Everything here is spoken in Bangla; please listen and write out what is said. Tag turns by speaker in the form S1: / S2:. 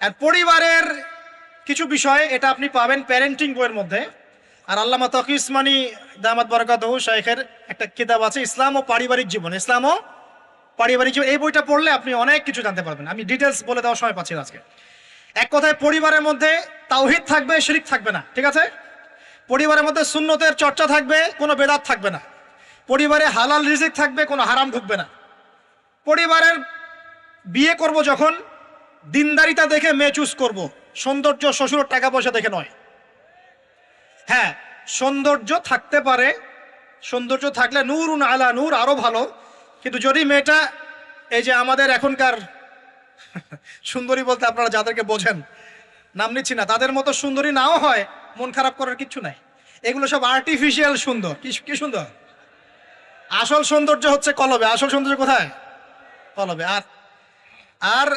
S1: আর পরিবারের কিছু বিষয় এটা আপনি পাবেন প্যারেন্টিং বইয়ের মধ্যে। আর আল্লামা তকি উসমানী দামাত বরকাতুহু শাইখের একটা কিতাব আছে ইসলাম ও পারিবারিক জীবন, ইসলাম ও পারিবারিক জীবন। এই বইটা পড়লে আপনি অনেক কিছু জানতে পারবেন। আমি ডিটেলস বলে দেওয়ার সময় পাচ্ছি না আজকে। এক কথায় পরিবারের মধ্যে তাওহীদ থাকবে, শিরক থাকবে না, ঠিক আছে? পরিবারের মধ্যে সুন্নতের চর্চা থাকবে, কোনো বেদাত থাকবে না। পরিবারে হালাল রিজিক থাকবে, কোনো হারাম ঢুকবে না। পরিবারের বিয়ে করব যখন দিনদারিতা দেখে মেয়ে চুজ করব, সৌন্দর্য শ্বশুর টাকা পয়সা দেখে নয়। হ্যাঁ, সৌন্দর্য থাকতে পারে, সৌন্দর্য থাকলে নূরুন আলা নূর, আরো ভালো। কিন্তু যদি মেয়েটা এই যে আমাদের এখনকার সুন্দরী বলতে আপনারা যাদেরকে বোঝেন, নাম নিচ্ছি না, তাদের মতো সুন্দরী নাও হয়, মন খারাপ করার কিচ্ছু নাই। এগুলো সব আর্টিফিশিয়াল সুন্দর। কি সুন্দর? আসল সৌন্দর্য হচ্ছে কলবে। আসল সৌন্দর্য কোথায়? কলবে। আর